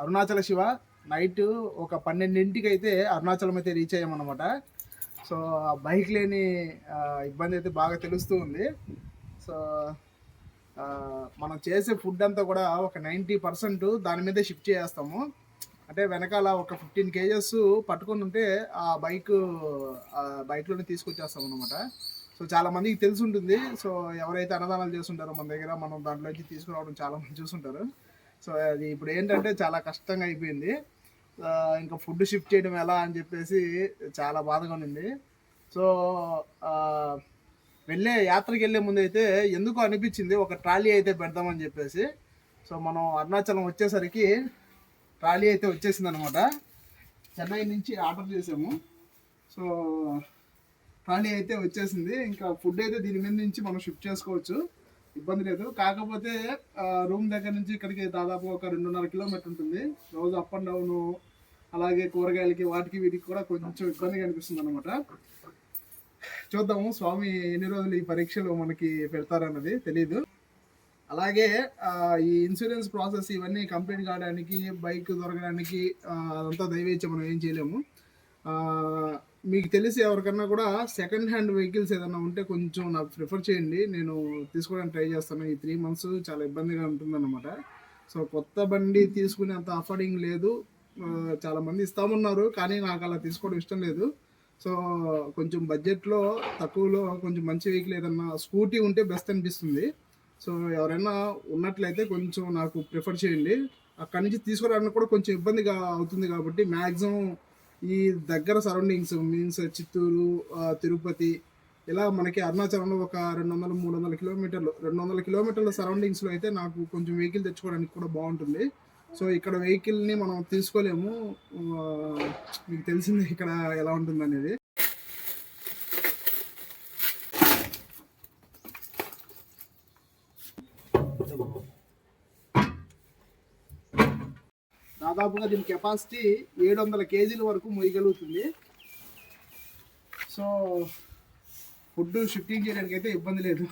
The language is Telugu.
అరుణాచల శివ నైట్ ఒక 12ంటికి అయితే అరుణాచలం అయితే రీచ్ అయ్యామన్నమాట. సో ఆ బైక్ లేని ఇబ్బంది అయితే బాగా తెలుస్తూ ఉంది. సో మనం చేసే ఫుడ్ అంతా కూడా ఒక 90% దాని మీదే షిఫ్ట్ చేస్తాము. అంటే వెనకాల ఒక 15 కేజెస్ పట్టుకొని ఉంటే ఆ బైక్లోనే తీసుకొచ్చేస్తాం అనమాట. సో చాలా మందికి తెలిసి ఉంటుంది. సో ఎవరైతే అన్నదానాలు చేస్తుంటారో మన దగ్గర, మనం దాంట్లోంచి తీసుకురావడం చాలా మంది చూస్తుంటారు. సో అది ఇప్పుడు ఏంటంటే చాలా కష్టంగా అయిపోయింది. ఇంకా ఫుడ్ షిఫ్ట్ చేయడం ఎలా అని చెప్పేసి చాలా బాధగా ఉంది. సో యాత్రకి వెళ్ళే ముందు అయితే ఎందుకో అనిపించింది ఒక ట్రాలీ అయితే పెడదామని చెప్పేసి. సో మనం అరుణాచలం వచ్చేసరికి ట్రాలీ అయితే వచ్చేసింది అనమాట. చెన్నై నుంచి ఆర్డర్ చేసాము. సో ట్రాలీ అయితే వచ్చేసింది. ఇంకా ఫుడ్ అయితే దీని మీద నుంచి మనం షిఫ్ట్ చేసుకోవచ్చు, ఇబ్బంది లేదు. కాకపోతే రూమ్ దగ్గర నుంచి ఇక్కడికి దాదాపు ఒక 2.5 కిలోమీటర్ ఉంటుంది. రోజు అప్ అండ్ డౌన్, అలాగే కూరగాయలకి వాటికి వీటికి కూడా కొంచెం ఇబ్బందిగా అనిపిస్తుంది అనమాట. చూద్దాము స్వామి ఎన్ని రోజులు ఈ పరీక్షలు మనకి పెడతారన్నది తెలీదు. అలాగే ఈ ఇన్సూరెన్స్ ప్రాసెస్ ఇవన్నీ కంప్లీట్ కావడానికి, బైక్ దొరకడానికి అదంతా దయవేచ్చి మనం ఏం చేయలేము. మీకు తెలిసి ఎవరికన్నా కూడా సెకండ్ హ్యాండ్ వెహికల్స్ ఏదైనా ఉంటే కొంచెం నాకు ప్రిఫర్ చేయండి. నేను తీసుకోవడానికి ట్రై చేస్తాను. ఈ 3 months చాలా ఇబ్బందిగా ఉంటుందన్నమాట. సో కొత్త బండి తీసుకునే అంత అఫోర్డింగ్ లేదు. చాలామంది ఇస్తామన్నారు, కానీ నాకు అలా తీసుకోవడం ఇష్టం లేదు. సో కొంచెం బడ్జెట్లో తక్కువలో కొంచెం మంచి వెహికల్ ఏదన్నా స్కూటీ ఉంటే బెస్ట్ అనిపిస్తుంది. సో ఎవరైనా ఉన్నట్లయితే కొంచెం నాకు ప్రిఫర్ చేయండి. అక్కడి నుంచి తీసుకురావడానికి కూడా కొంచెం ఇబ్బందిగా అవుతుంది కాబట్టి మ్యాక్సిమం ఈ దగ్గర సరౌండింగ్స్ మీన్స్ చిత్తూరు, తిరుపతి, ఇలా మనకి అరుణాచలంలో ఒక 200-300 కిలోమీటర్లు, 200 కిలోమీటర్ల సరౌండింగ్స్లో అయితే నాకు కొంచెం వెహికల్ తెచ్చుకోవడానికి కూడా బాగుంటుంది. సో ఇక్కడ వెహికల్ని మనం తీసుకోలేము. మీకు తెలిసింది ఇక్కడ ఎలా ఉంటుంది అనేది. దాదాపుగా దీని కెపాసిటీ 700 కేజీల వరకు మోయగలుగుతుంది. సో ఫుడ్ షిఫ్టింగ్ చేయడానికి అయితే ఇబ్బంది లేదు.